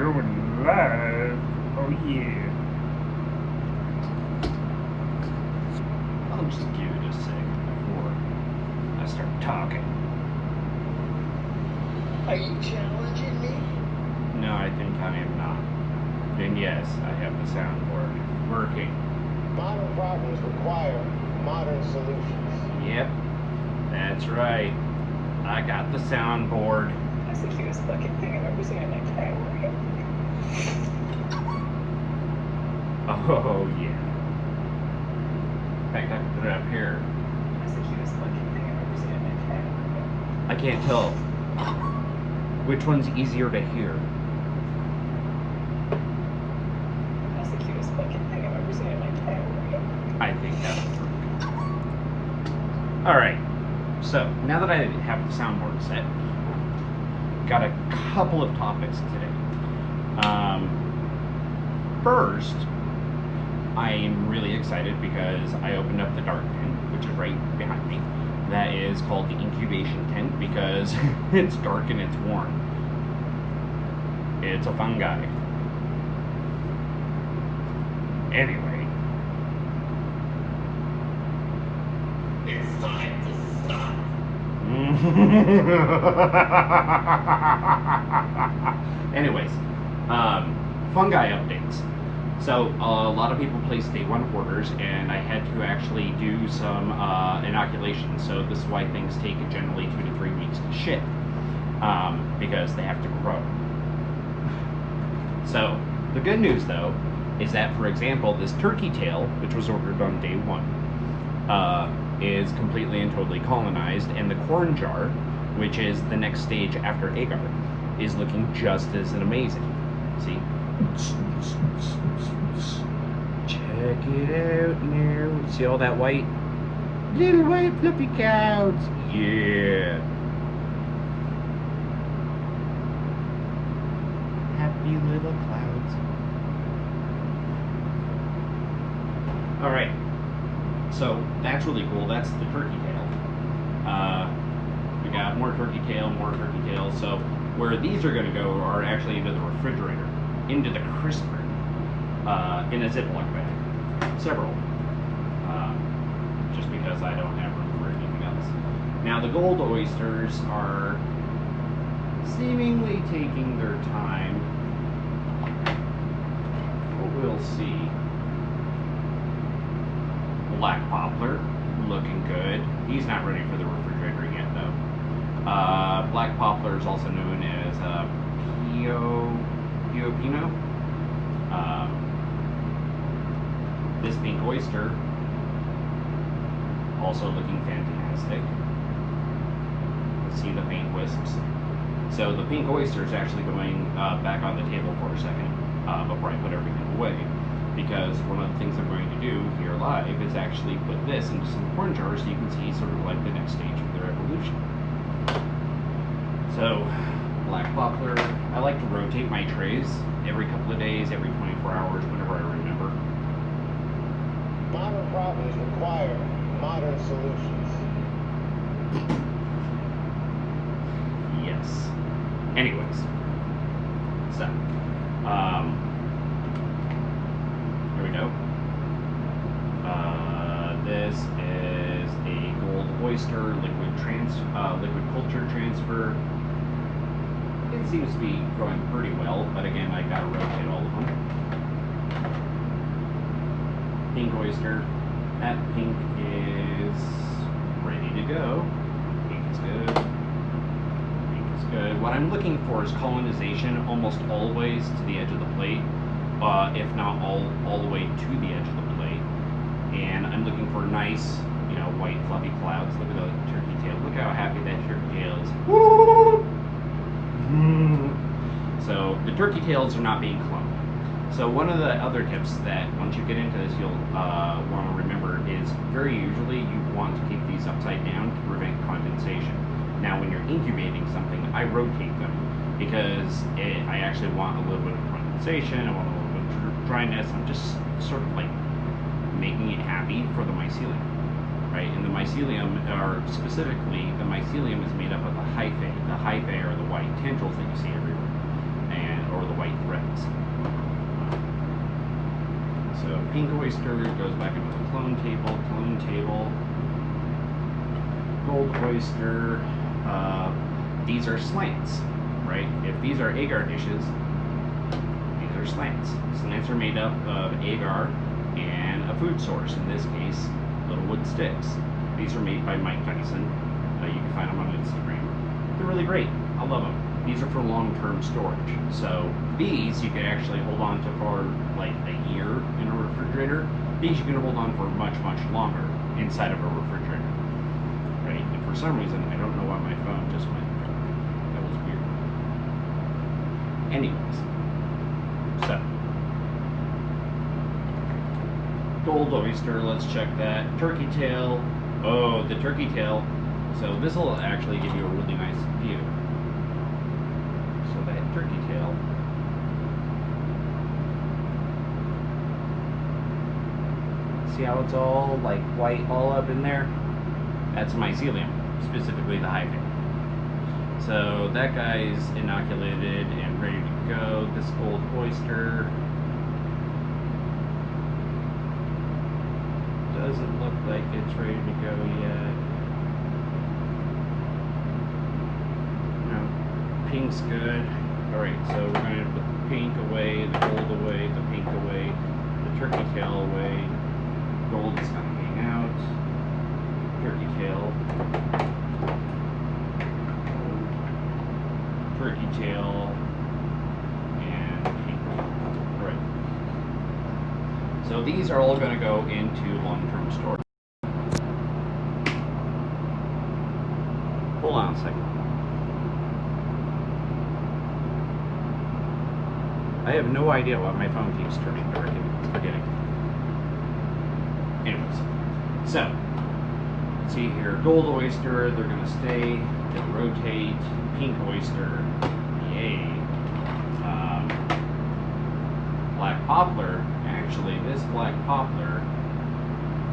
Going live. Oh yeah. I'll just give it a second before I start talking. Are you challenging me? No, I think I am not. And yes, I have the soundboard working. Modern problems require modern solutions. Yep, that's right. I got the soundboard. That's the cutest fucking thing I've ever seen in my entire life. Oh yeah. In fact, I can put it up here. That's the cutest fucking thing I've ever seen in my entire life. I can't tell which one's easier to hear. That's the cutest fucking thing I've ever seen in my entire life. I think that's perfect. Alright, so now that I have the soundboard set, got a couple of topics today. First, I am really excited because I opened up the dark tent, which is right behind me. That is called the incubation tent because it's dark and it's warm. It's a fungi. Anyway. It's time to stop. Anyways, fungi updates. So a lot of people place day one orders, and I had to actually do some inoculation. So this is why things take generally 2 to 3 weeks to ship, because they have to grow. So the good news, though, is that, for example, this turkey tail, which was ordered on day one, is completely and totally colonized, and the corn jar, which is the next stage after agar, is looking just as amazing. See? Check it out now. See all that white? Little white fluffy clouds. Yeah. Happy little clouds. Alright. So that's really cool. That's the turkey tail. We got more turkey tail, more turkey tail. So where these are going to go are actually into the refrigerator, into the crisper, in a Ziploc bag. Several. Just because I don't have room for anything else. Now the gold oysters are seemingly taking their time. But we'll see. Black poplar, looking good. He's not ready for the refrigerator yet, though. Black poplar is also known as Pio-Pino. This pink oyster, also looking fantastic. Let's see the paint wisps. So the pink oyster is actually going back on the table for a second before I put everything away. Because one of the things I'm going to do here live is actually put this into some corn jars so you can see sort of like the next stage of their evolution. So, black poplar. I like to rotate my trays every couple of days, every 24 hours, whenever I remember. Modern problems require modern solutions. Yes. Anyways. So, here we go. This is a gold oyster liquid culture transfer. It seems to be growing pretty well, but again, I gotta rotate all of them. Pink oyster. That pink is ready to go. Pink is good. Pink is good. What I'm looking for is colonization almost always to the edge of the plate, if not all the way to the edge of the plate. And I'm looking for nice, white fluffy clouds. Look at the turkey tail. Look how happy that turkey tail is. So the turkey tails are not being cloned. So one of the other tips that once you get into this you'll want to remember is very usually you want to keep these upside down to prevent condensation. Now when you're incubating something, I rotate them because I actually want a little bit of condensation, I want a little bit of dryness. I'm just sort of like making it happy for the mycelium, right? And the mycelium, or specifically, the mycelium is made up of the hyphae. The hyphae are the white tendrils that you see everywhere, or the white threads. So pink oyster goes back into the clone table, gold oyster. These are slants, right? If these are agar dishes, these are slants. Slants are made up of agar and a food source, in this case, little wood sticks. These are made by Mike Tyson. You can find them on Instagram. They're really great. I love them. These are for long-term storage. So these you can actually hold on to for like a year in a refrigerator. These you can hold on for much, much longer inside of a refrigerator. Right? And for some reason, I don't know why my phone just went. That was weird. Anyways. So. Gold oyster, let's check that. Turkey tail. Oh, the turkey tail. So this will actually give you a really nice view. So that turkey tail. See how it's all like white all up in there? That's mycelium, specifically the hyphae. So that guy's inoculated and ready to go. This gold oyster doesn't look like it's ready to go yet. No, pink's good. Alright, so we're going to put the pink away, the gold away, the pink away, the turkey tail away. Gold is going to hang out. Turkey tail. Turkey tail. And pink. Alright. So these are all going to go into long-term storage. Hold on a second. I have no idea why my phone keeps turning dark and forgetting. Anyways, so let's see here. Gold oyster, they're going to stay. They'll rotate. Pink oyster, yay. Black poplar. Actually, this black poplar.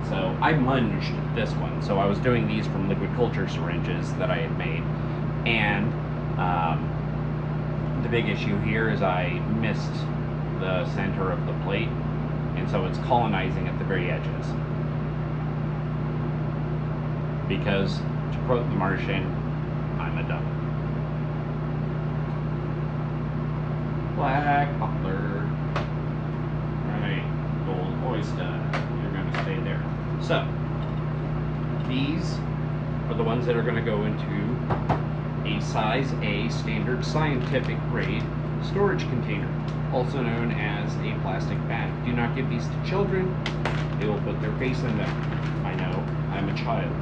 So I munged this one. So I was doing these from liquid culture syringes that I had made, and the big issue here is I missed the center of the plate, and so it's colonizing at the very edges. Because, to quote the Martian, I'm a dummy. Black poplar. Right, gold oyster. You're going to stay there. So, these are the ones that are going to go into a size A standard scientific grade storage container, also known as a plastic bag. Do not give these to children. They will put their face in them. I know, I'm a child.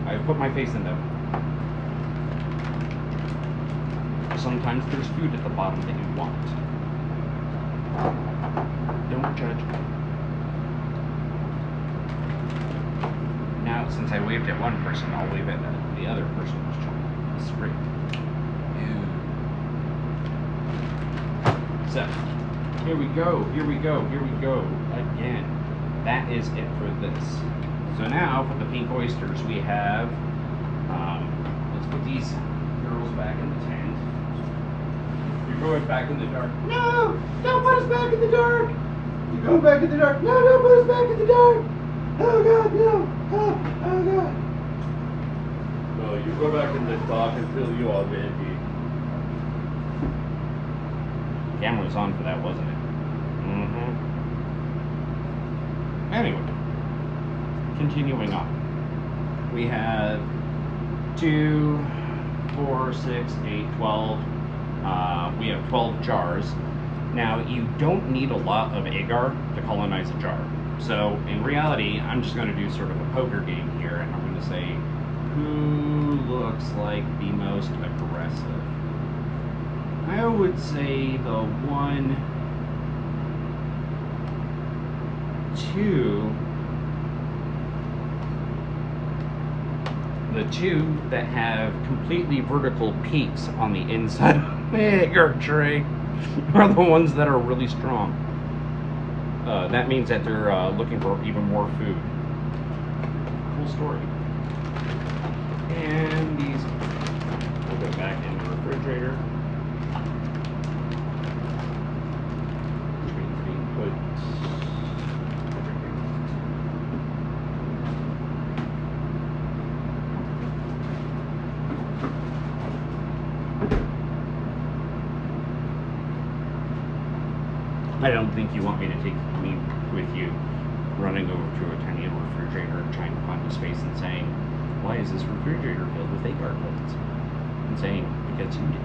I've put my face in them. Sometimes there's food at the bottom that you want. Don't judge me. Now, since I waved at one person, I'll wave at the other person's child. This is great. So, here we go, here we go, here we go. Again, that is it for this. So now, for the pink oysters, we have, let's put these girls back in the tent. You're going back in the dark. No! Don't put us back in the dark! You're going back in the dark. No, don't put us back in the dark! Oh God, no! Oh God! No, you go back in the dark until you are ready. Camera was on for that, wasn't it? Mm-hmm. Anyway, continuing on. We have 2, 4, 6, 8, 12. We have 12 jars. Now, you don't need a lot of agar to colonize a jar. So, in reality, I'm just going to do sort of a poker game here, and I'm going to say, who looks like the most aggressive? I would say the 1, 2, the 2 that have completely vertical peaks on the inside of the agar tray are the ones that are really strong. That means that they're looking for even more food. Cool story. And these will go back in the refrigerator. I don't think you want me to take me with you running over to a tiny refrigerator and trying to find a space and saying, why is this refrigerator filled with agar plates? And saying, because you did.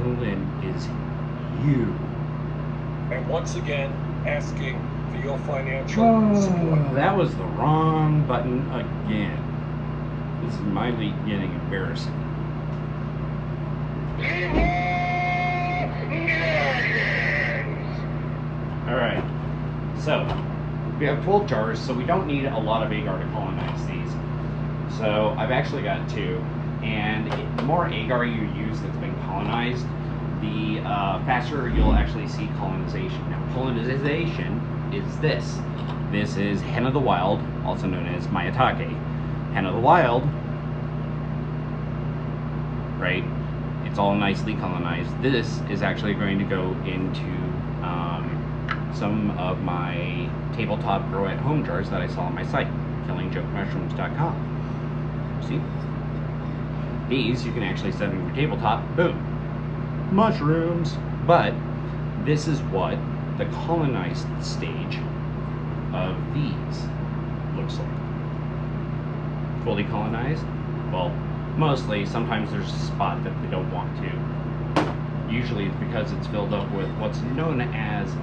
Villain is you. And once again, asking for your financial support. That was the wrong button again. This is mildly getting embarrassing. Alright, so we have 12 jars, so we don't need a lot of agar to colonize these. So I've actually got 2, and the more agar you use that's been colonized, the faster you'll actually see colonization. Now, colonization is this. This is Hen of the Wild, also known as Mayatake. Hen of the Wild, right? It's all nicely colonized. This is actually going to go into some of my tabletop grow at home jars that I saw on my site, killingjokemushrooms.com. See? These you can actually set on your tabletop. Boom. Mushrooms. But this is what the colonized stage of these looks like. Fully colonized? Well, mostly. Sometimes there's a spot that they don't want to. Usually it's because it's filled up with what's known as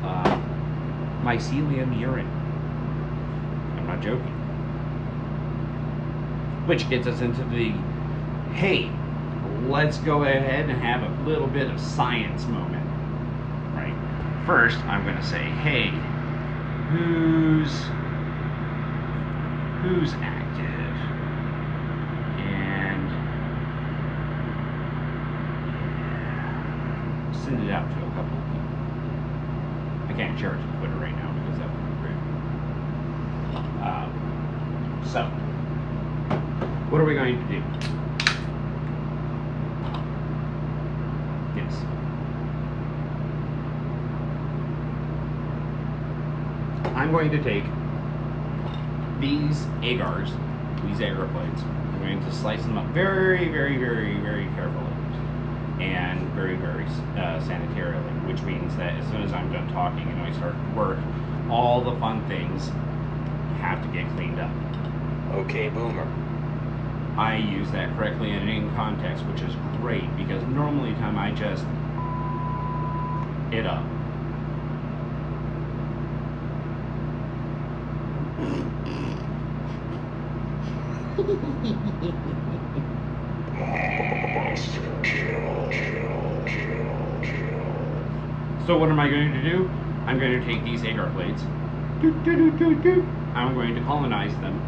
mycelium urine. I'm not joking. Which gets us into the, hey, let's go ahead and have a little bit of science moment. Right? First, I'm going to say, hey, who's active? And send it out to a couple of people. I can't share it to Twitter right now because that would be great. So, what are we going to do? Yes. I'm going to take these agars, these agar plates. I'm going to slice them up very, very, very, very carefully and very, very sanitarily, which means that as soon as I'm done talking and I start work, all the fun things have to get cleaned up. Okay, Boomer. I use that correctly and in context, which is great because normally time I just it up. So what am I going to do? I'm going to take these agar plates. I'm going to colonize them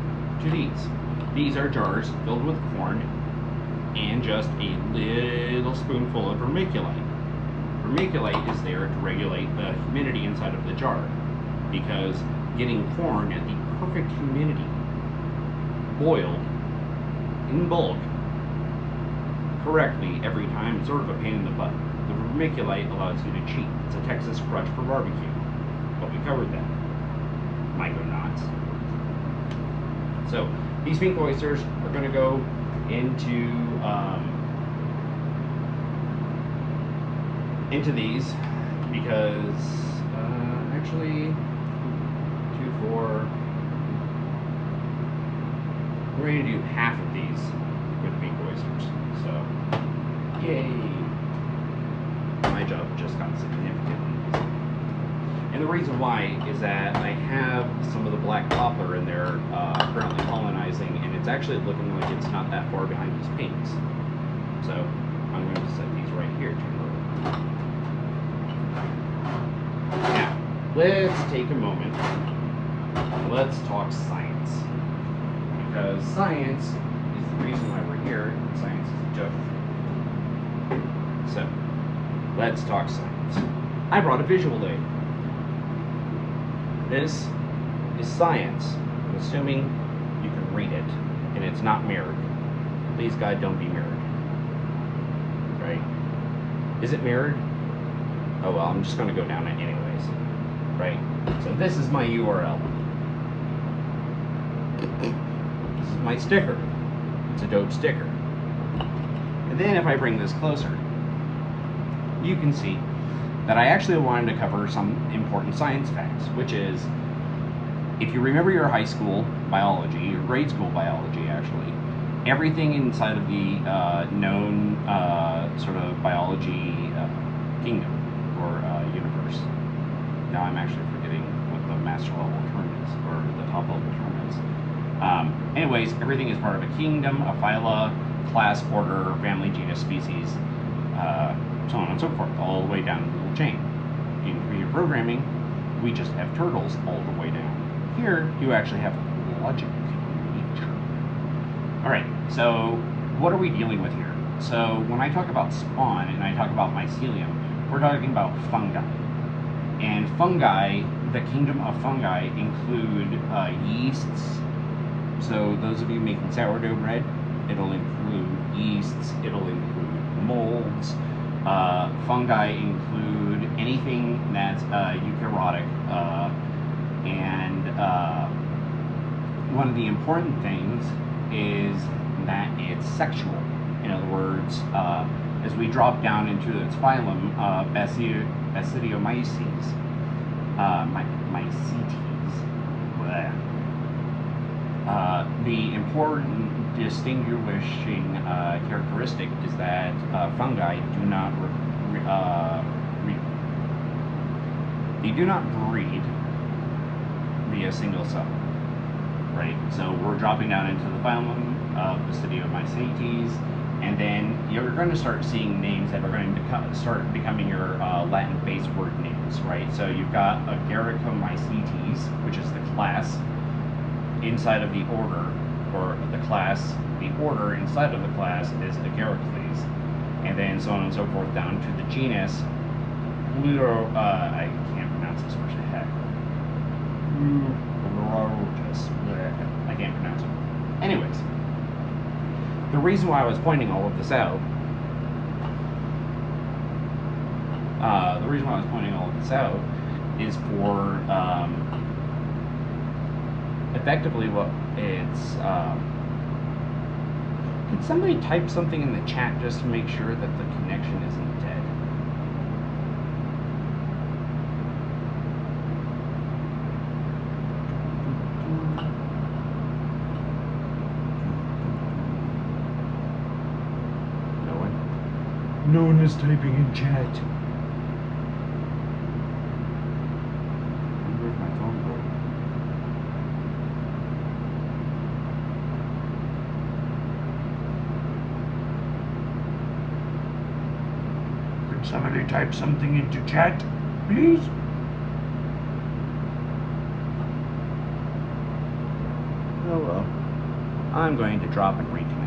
to these. These are jars filled with corn and just a little spoonful of vermiculite. Vermiculite is there to regulate the humidity inside of the jar because getting corn at the perfect humidity, boiled in bulk correctly every time, it's sort of a pain in the butt. The vermiculite allows you to cheat. It's a Texas crutch for barbecue. But we covered that. Micronauts. So these pink oysters are going to go into these because actually 2, 4. We're going to do half of these with pink oysters. So yay! My job just got significantly easier. And the reason why is that I have some of the black poplar in there currently colonizing, and it's actually looking like it's not that far behind these pinks. So I'm going to set these right here. Now, let's take a moment and let's talk science. Because science is the reason why we're here, and science is a joke. So, let's talk science. I brought a visual aid. This is science. I'm assuming you can read it, and it's not mirrored. Please, God, don't be mirrored. Right? Is it mirrored? Oh well, I'm just going to go down it anyways. Right? So this is my URL. This is my sticker. It's a dope sticker. And then if I bring this closer, you can see that I actually wanted to cover some important science facts, which is, if you remember your high school biology, your grade school biology actually, everything inside of the known sort of biology kingdom or universe. Now I'm actually forgetting what the master level term is, or the top level term is. Anyways, everything is part of a kingdom, a phyla, class, order, family, genus, species, so on and so forth, all the way down the little chain. In computer programming, we just have turtles all the way down. Here, you actually have logic in nature. Alright, so what are we dealing with here? So when I talk about spawn and I talk about mycelium, we're talking about fungi. And fungi, the kingdom of fungi, include yeasts. So those of you making sourdough bread, it'll include yeasts, it'll include molds. Fungi include anything that's eukaryotic, and one of the important things is that it's sexual. In other words, as we drop down into its phylum, Basidiomyces, mycetes, the important distinguishing characteristic is that fungi do not they do not breed via single cell, right? So we're dropping down into the phylum of Basidiomycetes, and then you're going to start seeing names that are going to start becoming your Latin base word names, right? So you've got Agaricomycetes, which is the class inside of the order, or the class, the order inside of the class is Agaricles, and then so on and so forth down to the genus I can't pronounce this for heck. I can't pronounce it. Anyways, the reason why I was pointing all of this out, is for effectively what it's. Could somebody type something in the chat just to make sure that the connection isn't dead? No one? No one is typing in chat. Where's my phone going? Could somebody type something into chat, please? Oh well. I'm going to drop and retweet.